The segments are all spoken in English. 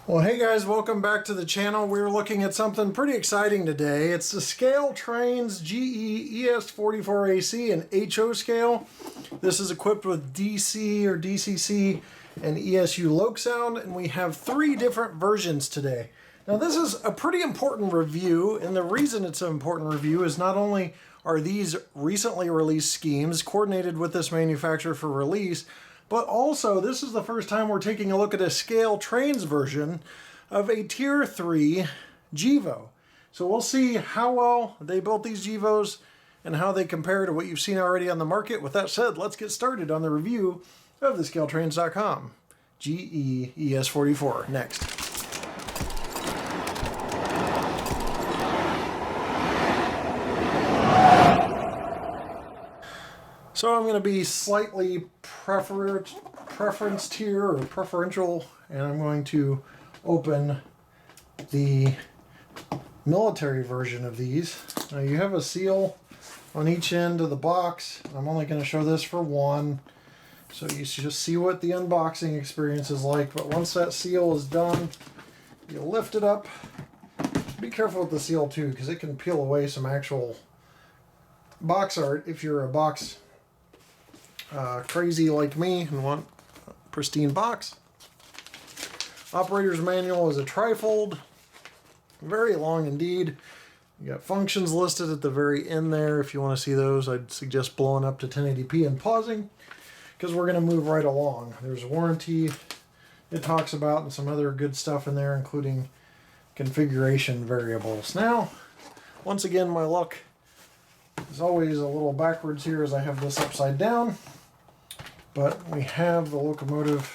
Well, hey guys, welcome back to the channel. We're looking at something pretty exciting today. It's the Scale Trains GE ES44 AC and HO scale. This is equipped with DC or DCC and ESU LOKSound, and we have 3 different versions today. Now this is a pretty important review, and the reason it's an important review is not only are these recently released schemes coordinated with this manufacturer for release, but also, this is the first time we're taking a look at a Scale Trains version of a Tier 3 GEVO. So we'll see how well they built these GEVOs and how they compare to what you've seen already on the market. With that said, let's get started on the review of the ScaleTrains.com GE ES44 next. So I'm going to be slightly preferenced here, or preferential, and I'm going to open the military version of these. Now you have a seal on each end of the box. I'm only going to show this for one, so you just see what the unboxing experience is like. But once that seal is done, you lift it up. Be careful with the seal too, because it can peel away some actual box art if you're a box crazy like me and want a pristine box. Operator's manual is a trifold, very long indeed. You got functions listed at the very end there. If you want to see those, I'd suggest blowing up to 1080p and pausing, because we're going to move right along. There's a warranty it talks about and some other good stuff in there, including configuration variables. Now, once again, my luck is always a little backwards here as I have this upside down. But we have the locomotive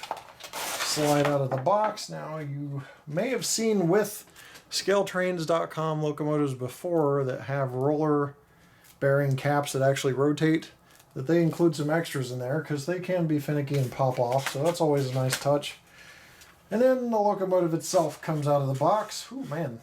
slide out of the box. Now, you may have seen with ScaleTrains.com locomotives before that have roller bearing caps that actually rotate, that they include some extras in there because they can be finicky and pop off, so that's always a nice touch. And then the locomotive itself comes out of the box. Ooh, man,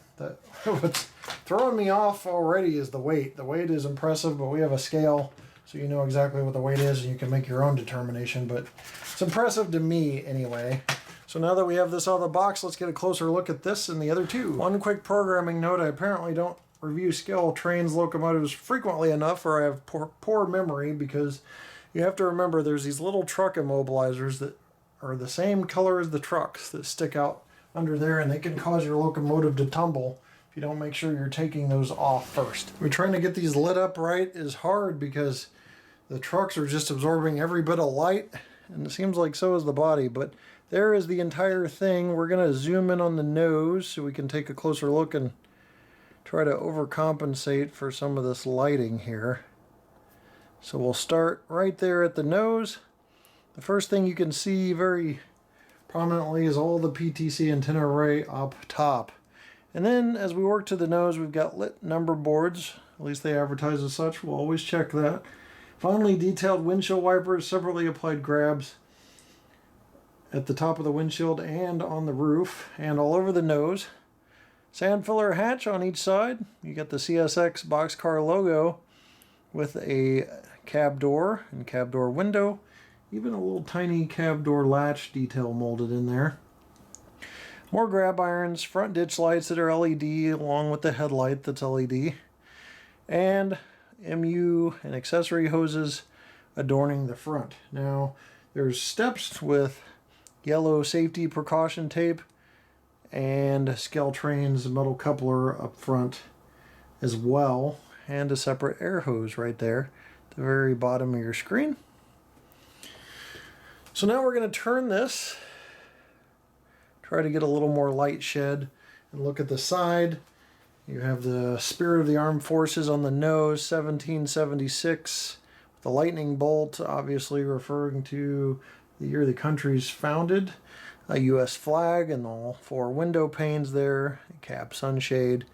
what's throwing me off already is the weight. The weight is impressive, but we have a scale, so you know exactly what the weight is and you can make your own determination, but it's impressive to me anyway. So now that we have this out of the box, let's get a closer look at this and the other two. One quick programming note: I apparently don't review Scale Trains locomotives frequently enough, or I have poor memory, because you have to remember there's these little truck immobilizers that are the same color as the trucks that stick out under there, and they can cause your locomotive to tumble if you don't make sure you're taking those off first. We're trying to get these lit up right is hard because the trucks are just absorbing every bit of light, and it seems like so is the body, but there is the entire thing. We're going to zoom in on the nose so we can take a closer look and try to overcompensate for some of this lighting here. So we'll start right there at the nose. The first thing you can see very prominently is all the PTC antenna array up top. And then as we work to the nose, we've got lit number boards. At least they advertise as such. We'll always check that. Finely detailed windshield wipers, separately applied grabs at the top of the windshield and on the roof and all over the nose. Sand filler hatch on each side. You got the CSX boxcar logo with a cab door and cab door window. Even a little tiny cab door latch detail molded in there. More grab irons, front ditch lights that are LED along with the headlight that's LED. And MU and accessory hoses adorning the front. Now, there's steps with yellow safety precaution tape and Scale Trains metal coupler up front as well, and a separate air hose right there at the very bottom of your screen. So now we're going to turn this, try to get a little more light shed, and look at the side. You have the Spirit of the Armed Forces on the nose, 1776, with the lightning bolt, obviously referring to the year the country's founded. A U.S. flag and all 4 window panes there, a cab sunshade.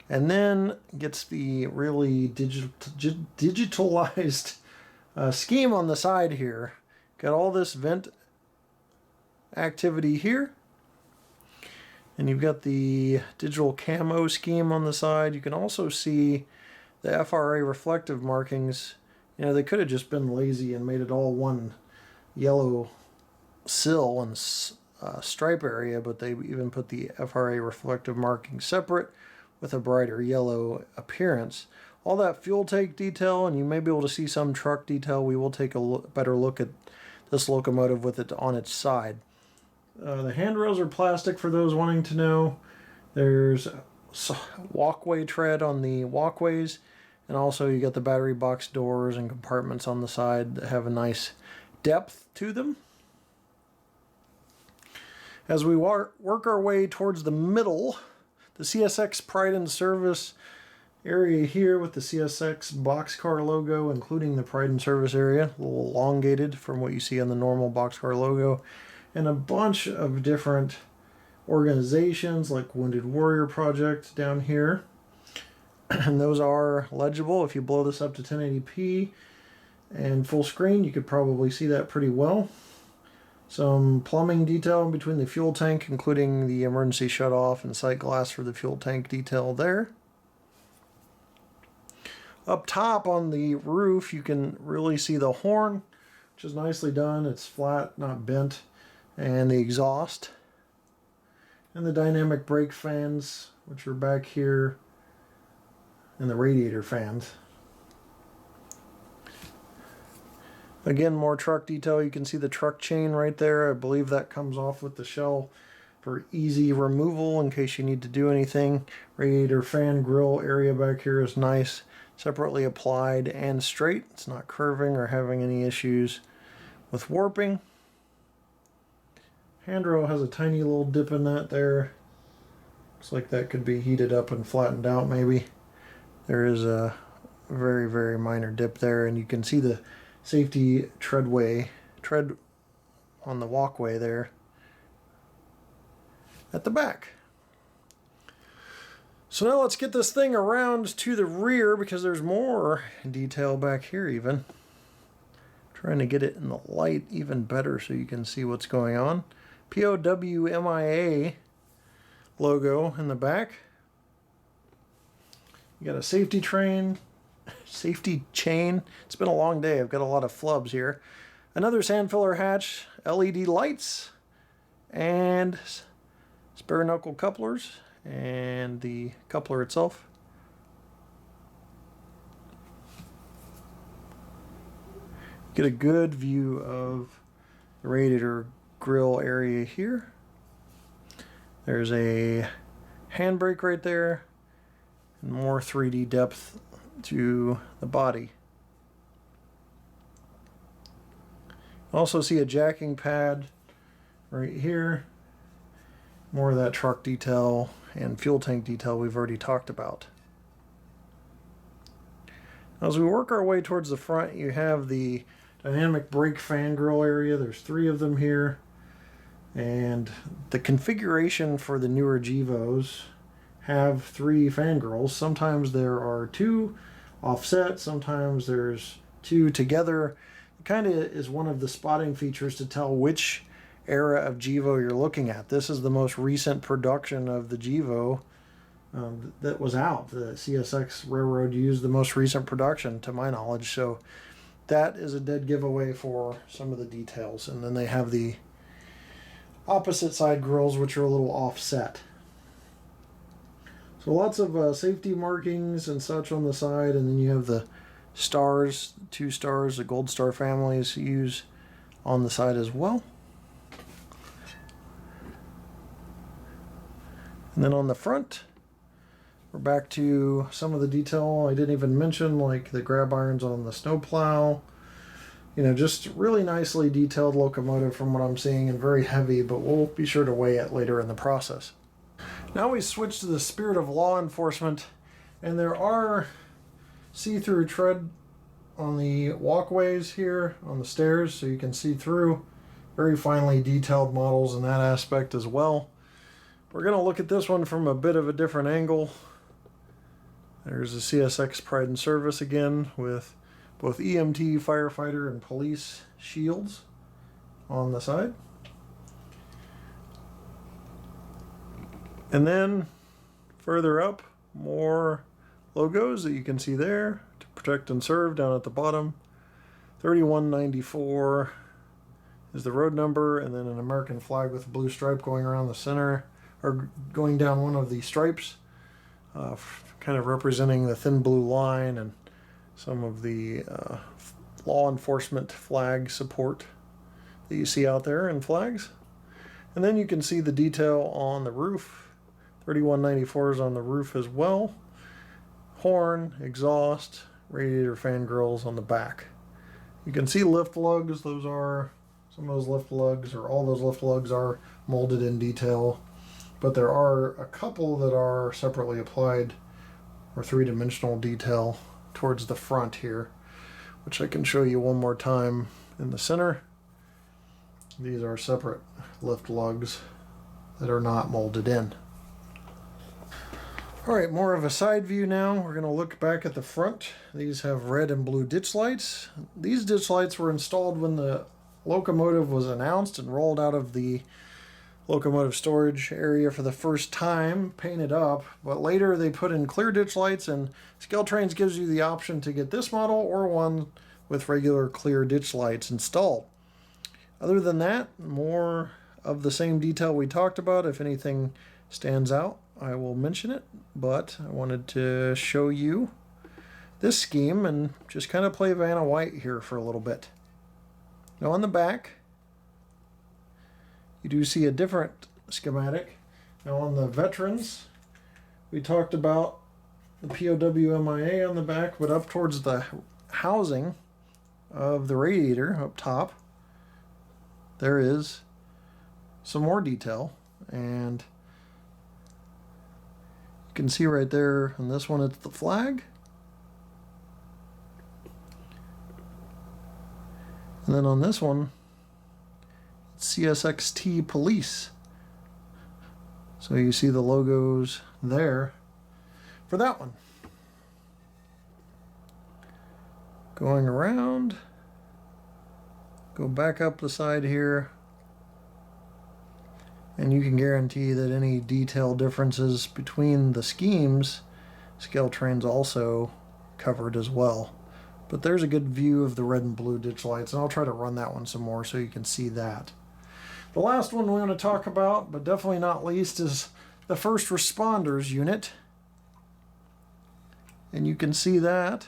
And then gets the really digitalized scheme on the side here. Got all this vent activity here. And you've got the digital camo scheme on the side. You can also see the FRA reflective markings. You know, they could have just been lazy and made it all one yellow sill and stripe area, but they even put the FRA reflective marking separate with a brighter yellow appearance. All that fuel tank detail, and you may be able to see some truck detail. We will take a better look at this locomotive with it on its side. The handrails are plastic for those wanting to know. There's walkway tread on the walkways, and also you got the battery box doors and compartments on the side that have a nice depth to them. As we work our way towards the middle, the CSX Pride and Service area here with the CSX boxcar logo, including the Pride and Service area, a little elongated from what you see on the normal boxcar logo, and a bunch of different organizations like Wounded Warrior Project down here. And those are legible. If you blow this up to 1080p and full screen, you could probably see that pretty well. Some plumbing detail in between the fuel tank, including the emergency shutoff and sight glass for the fuel tank detail there. Up top on the roof, you can really see the horn, which is nicely done. It's flat, not bent, and the exhaust. And the dynamic brake fans, which are back here, and the radiator fans. Again, more truck detail. You can see the truck chain right there. I believe that comes off with the shell for easy removal in case you need to do anything. Radiator fan grill area back here is nice, separately applied and straight. It's not curving or having any issues with warping. Handrail has a tiny little dip in that there. Looks like that could be heated up and flattened out maybe. There is a very, very minor dip there, and you can see the safety tread on the walkway there at the back. So now let's get this thing around to the rear, because there's more detail back here even. Trying to get it in the light even better so you can see what's going on. POWMIA logo in the back. You got a safety chain. It's been a long day. I've got a lot of flubs here. Another sand filler hatch, LED lights, and spare knuckle couplers, and the coupler itself. Get a good view of the radiator grill area here. There's a handbrake right there, and more 3D depth to the body. Also see a jacking pad right here. More of that truck detail and fuel tank detail we've already talked about. As we work our way towards the front, you have the dynamic brake fan grill area. There's 3 of them here. And the configuration for the newer Gevos have 3 fan grills. Sometimes there are 2 offset, sometimes there's 2 together. It kind of is one of the spotting features to tell which era of Gevo you're looking at. This is the most recent production of the Gevo that was out. The CSX Railroad used the most recent production, to my knowledge, so that is a dead giveaway for some of the details. And then they have the opposite side grills, which are a little offset. So lots of safety markings and such on the side, and then you have the stars, 2 stars, the Gold Star families use on the side as well. And then on the front, we're back to some of the detail I didn't even mention, like the grab irons on the snowplow. You know, just really nicely detailed locomotive from what I'm seeing, and very heavy, but we'll be sure to weigh it later in the process. Now we switch to the spirit of law enforcement, and there are see-through tread on the walkways here, on the stairs, so you can see through. Very finely detailed models in that aspect as well. We're going to look at this one from a bit of a different angle. There's a CSX Pride and Service again, with both EMT, firefighter, and police shields on the side. And then further up, more logos that you can see there. To protect and serve down at the bottom. 3194 is the road number, and then an American flag with a blue stripe going around the center, or going down one of the stripes, kind of representing the thin blue line and some of the law enforcement flag support that you see out there in flags. And then you can see the detail on the roof. 3194 is on the roof as well. Horn, exhaust, radiator fan grills on the back. You can see lift lugs. Those are some of those lift lugs, or all those lift lugs are molded in detail, but there are a couple that are separately applied or three-dimensional detail towards the front here, which I can show you one more time in the center. These are separate lift lugs that are not molded in. Alright, more of a side view now. We're going to look back at the front. These have red and blue ditch lights. These ditch lights were installed when the locomotive was announced and rolled out of the locomotive storage area for the first time, painted up, but later they put in clear ditch lights, and ScaleTrains gives you the option to get this model or one with regular clear ditch lights installed. Other than that, more of the same detail we talked about. If anything stands out, I will mention it, but I wanted to show you this scheme and just kind of play Vanna White here for a little bit. Now on the back, you do see a different schematic. Now on the veterans, we talked about the POWMIA on the back, but up towards the housing of the radiator up top, there is some more detail, and you can see right there on this one it's the flag, and then on this one it's CSXT police. So you see the logos there for that one. Going around, go back up the side here, and you can guarantee that any detail differences between the schemes, ScaleTrains also covered as well. But there's a good view of the red and blue ditch lights, and I'll try to run that one some more so you can see that. The last one we're going to talk about, but definitely not least, is the first responders unit. And you can see that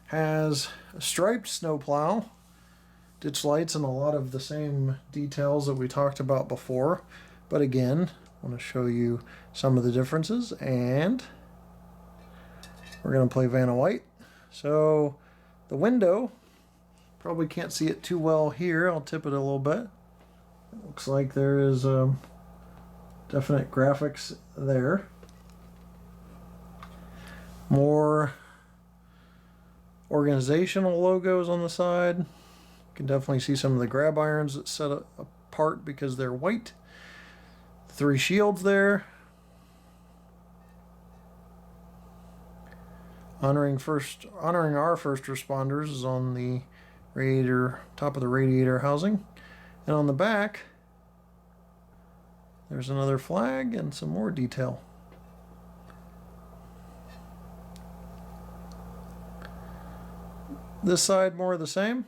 has a striped snowplow, ditch lights, and a lot of the same details that we talked about before. But again, I want to show you some of the differences, and we're going to play Vanna White. So the window, probably can't see it too well here. I'll tip it a little bit. It looks like there is definite graphics there. More organizational logos on the side. You can definitely see some of the grab irons that set apart because they're white. 3 shields there. Honoring our first responders is on the radiator, top of the radiator housing. And on the back, there's another flag and some more detail. This side, more of the same.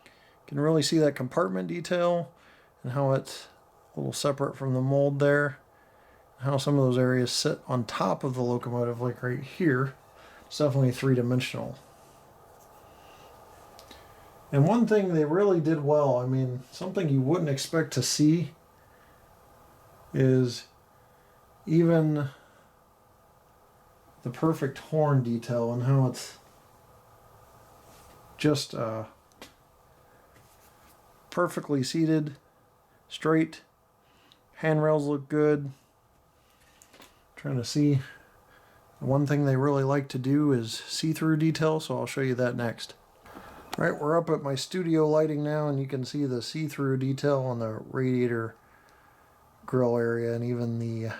You can really see that compartment detail and how it's a little separate from the mold there. How some of those areas sit on top of the locomotive, like right here. It's definitely three-dimensional. And one thing they really did well, I mean, something you wouldn't expect to see, is even the perfect horn detail and how it's just perfectly seated, straight. Handrails look good. Trying to see. One thing they really like to do is see-through detail, so I'll show you that next. All right, we're up at my studio lighting now, and you can see the see-through detail on the radiator grill area, and even the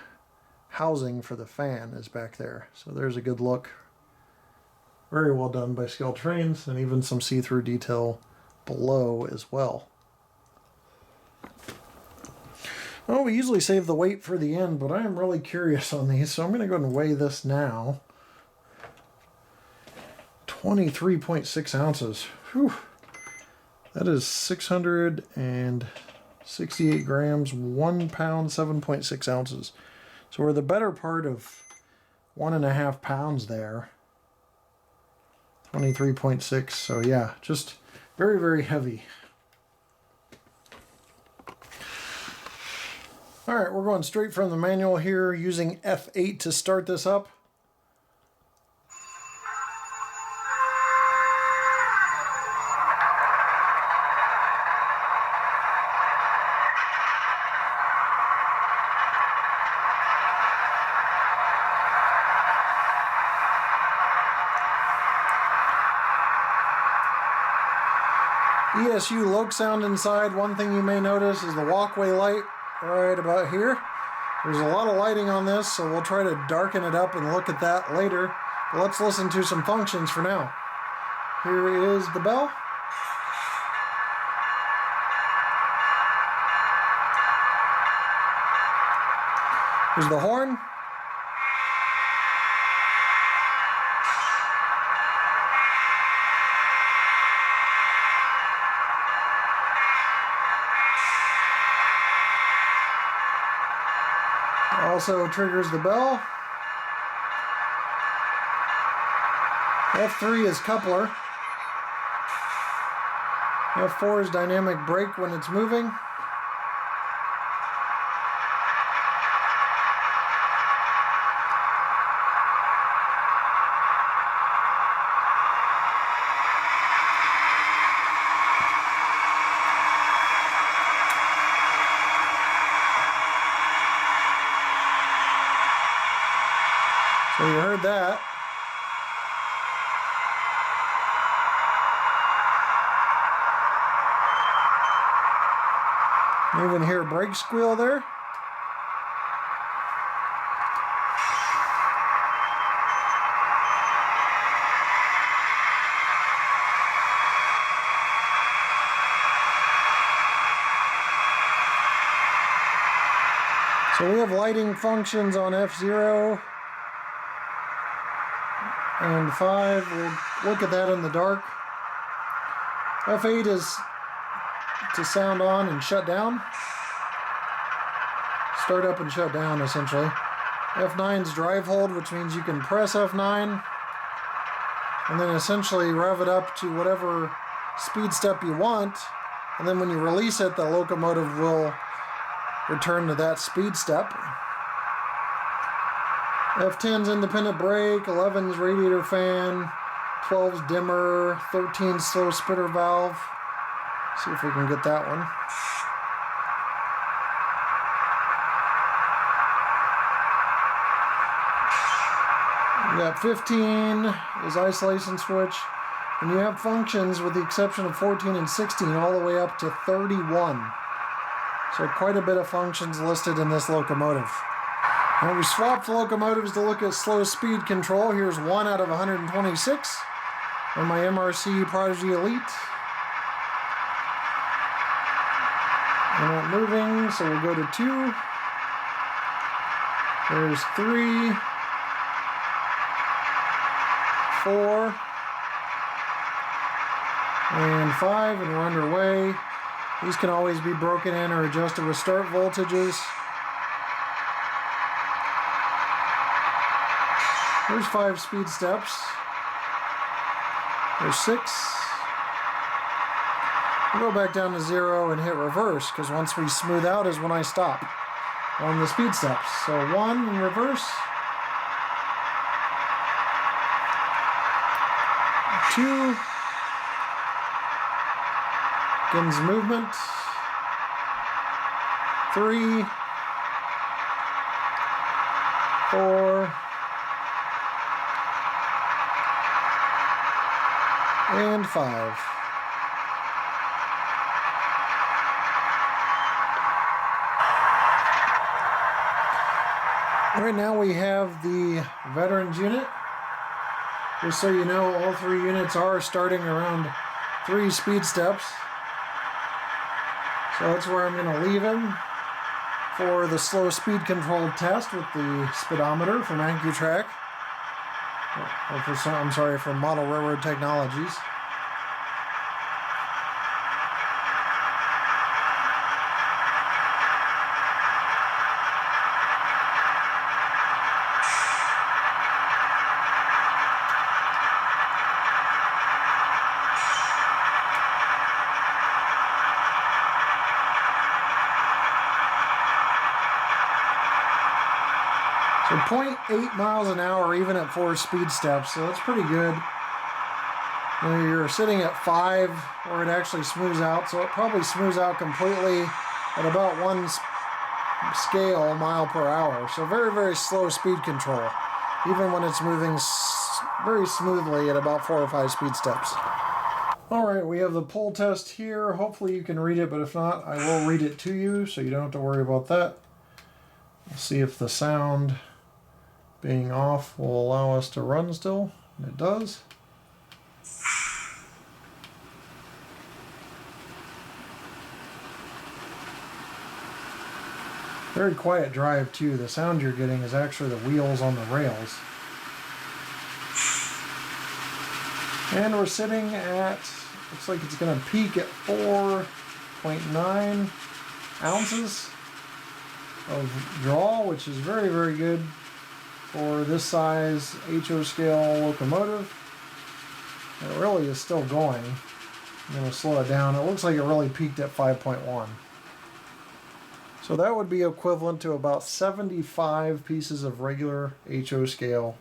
housing for the fan is back there. So there's a good look. Very well done by ScaleTrains, and even some see-through detail below as well. Well, we usually save the weight for the end, but I am really curious on these, so I'm going to go ahead and weigh this now. 23.6 ounces. Whew. That is 668 grams, 1 pound, 7.6 ounces. So we're the better part of 1.5 pounds there. 23.6. So yeah, just very, very heavy. All right, we're going straight from the manual here, using F8 to start this up. ESU LOKSound inside. One thing you may notice is the walkway light right about here. There's a lot of lighting on this, so we'll try to darken it up and look at that later. But let's listen to some functions for now. Here is the bell. Here's the horn. Also triggers the bell. F3 is coupler. F4 is dynamic brake when it's moving. So you heard that. You even hear a brake squeal there. So we have lighting functions on F0 and 5. We'll look at that in the dark. F8 is to sound on and shut down. Start up and shut down, essentially. F9 is drive hold, which means you can press F9 and then essentially rev it up to whatever speed step you want, and then when you release it, the locomotive will return to that speed step. F10's independent brake, 11's radiator fan, 12's dimmer, 13's slow spitter valve. See if we can get that one. You got 15 is isolation switch, and you have functions with the exception of 14 and 16 all the way up to 31. So quite a bit of functions listed in this locomotive. And we swapped locomotives to look at slow speed control. Here's 1 out of 126 on my MRC Prodigy Elite. We're not moving, so we'll go to 2. There's 3, 4, and 5, and we're underway. These can always be broken in or adjusted with start voltages. There's 5 speed steps. There's 6. We'll go back down to 0 and hit reverse, because once we smooth out is when I stop on the speed steps. So 1 in reverse. 2. Begins movement. 3. 4. And 5. Right now we have the veterans unit. Just so you know, all 3 units are starting around 3 speed steps. So that's where I'm going to leave him for the slow speed control test with the speedometer from AccuTrack. Or from Model Railroad Technologies. So 0.8 miles an hour even at 4 speed steps, so that's pretty good. You're sitting at 5 where it actually smooths out, so it probably smooths out completely at about 1 scale mile per hour. So very, very slow speed control, even when it's moving very smoothly at about 4 or 5 speed steps. Alright, we have the pull test here. Hopefully you can read it, but if not, I will read it to you so you don't have to worry about that. We'll see if the sound being off will allow us to run still. And it does. Very quiet drive too. The sound you're getting is actually the wheels on the rails. And we're sitting at, looks like it's going to peak at 4.9 ounces of draw, which is very, very good for this size HO scale locomotive. And it really is still going. I'm going to slow it down. It looks like it really peaked at 5.1. So that would be equivalent to about 75 pieces of regular HO scale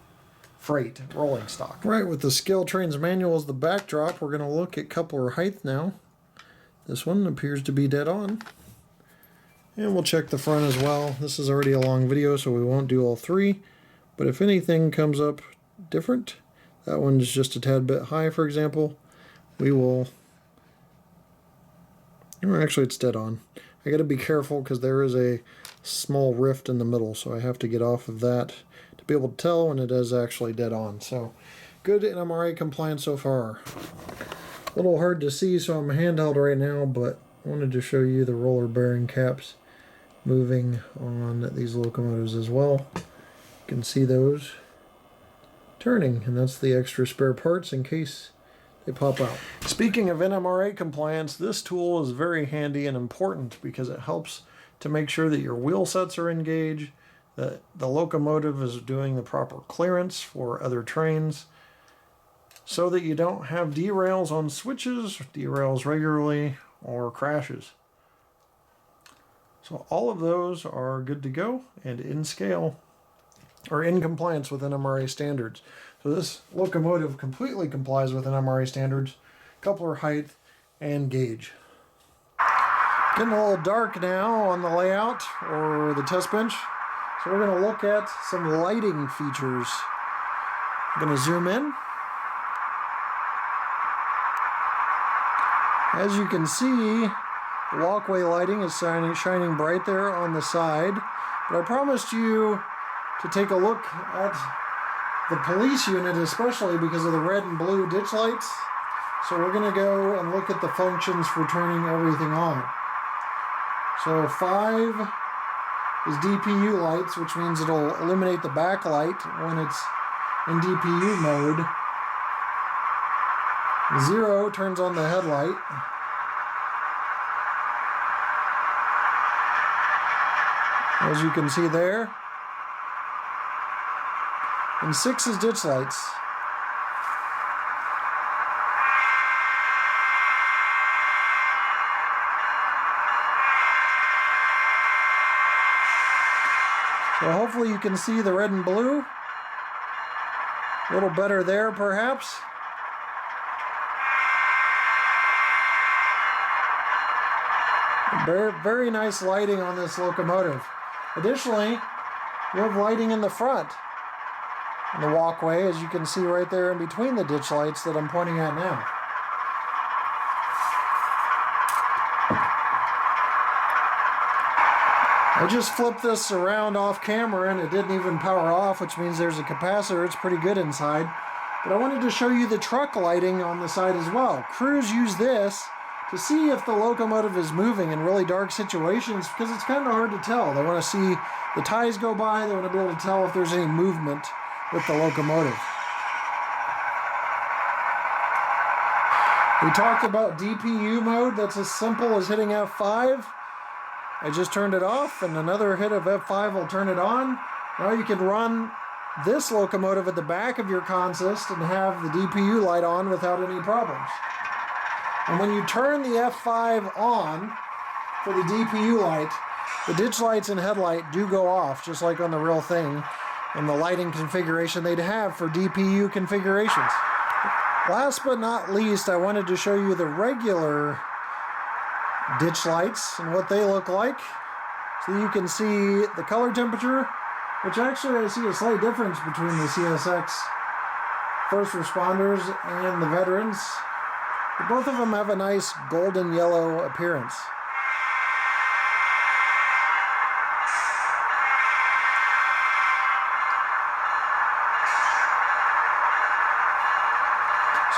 freight rolling stock. Right, with the Scale Trains manual as the backdrop, we're going to look at coupler height now. This one appears to be dead on. And we'll check the front as well. This is already a long video, so we won't do all three. But if anything comes up different, that one's just a tad bit high, for example, we will... Or actually, it's dead on. I got to be careful because there is a small rift in the middle, so I have to get off of that to be able to tell when it is actually dead on. So, good NMRA compliance so far. A little hard to see, so I'm handheld right now, but I wanted to show you the roller bearing caps moving on these locomotives as well. You can see those turning, and that's the extra spare parts in case they pop out. Speaking of NMRA compliance, this tool is very handy and important because it helps to make sure that your wheel sets are engaged, that the locomotive is doing the proper clearance for other trains, so that you don't have derails on switches, derails regularly, or crashes. So all of those are good to go and in scale, or in compliance with NMRA standards. So this locomotive completely complies with NMRA standards, coupler height, and gauge. Getting a little dark now on the layout, or the test bench. So we're going to look at some lighting features. I'm going to zoom in. As you can see, the walkway lighting is shining bright there on the side. But I promised you to take a look at the police unit, especially because of the red and blue ditch lights. So we're going to go and look at the functions for turning everything on. So 5 is DPU lights, which means it'll illuminate the backlight when it's in DPU mode. 0 turns on the headlight. As you can see there. And 6 is ditch lights. So hopefully you can see the red and blue. A little better there, perhaps. Very, very nice lighting on this locomotive. Additionally, you have lighting in the front. In the walkway, as you can see right there in between the ditch lights that I'm pointing at now. I just flipped this around off camera and it didn't even power off, which means there's a capacitor. It's pretty good inside. But I wanted to show you the truck lighting on the side as well. Crews use this to see if the locomotive is moving in really dark situations because it's kind of hard to tell. They want to see the ties go by. They want to be able to tell if there's any movement with the locomotive. We talked about DPU mode. That's as simple as hitting F5. I just turned it off, and another hit of F5 will turn it on. Now you can run this locomotive at the back of your consist and have the DPU light on without any problems. And when you turn the F5 on for the DPU light, the ditch lights and headlight do go off, just like on the real thing. and the lighting configuration they'd have for DPU configurations. Last but not least, I wanted to show you the regular ditch lights and what they look like. So you can see the color temperature, which actually I see a slight difference between the CSX first responders and the veterans. But both of them have a nice golden yellow appearance.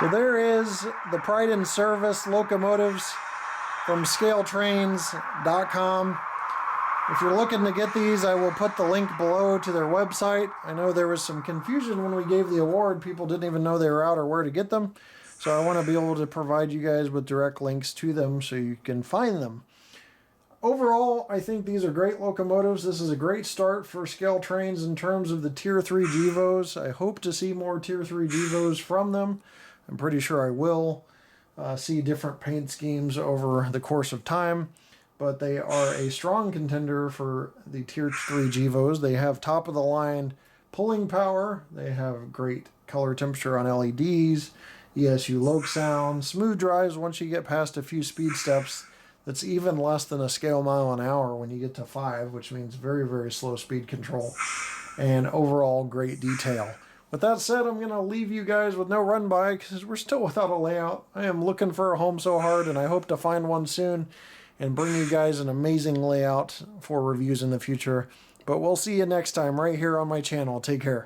So there is the Pride in Service locomotives from scaletrains.com. If you're looking to get these, I will put the link below to their website. I know there was some confusion when we gave the award. People didn't even know they were out or where to get them. So I want to be able to provide you guys with direct links to them so you can find them. Overall, I think these are great locomotives. This is a great start for Scale Trains in terms of the Tier 3 GEVOs. I hope to see more Tier 3 GEVOs from them. I'm pretty sure I will see different paint schemes over the course of time, but they are a strong contender for the Tier 3 GEVOs. They have top-of-the-line pulling power. They have great color temperature on LEDs, ESU LOKSound, smooth drives once you get past a few speed steps. That's even less than a scale mile an hour when you get to 5, which means very, very slow speed control, and overall great detail. With that said, I'm going to leave you guys with no run by because we're still without a layout. I am looking for a home so hard, and I hope to find one soon and bring you guys an amazing layout for reviews in the future. But we'll see you next time right here on my channel. Take care.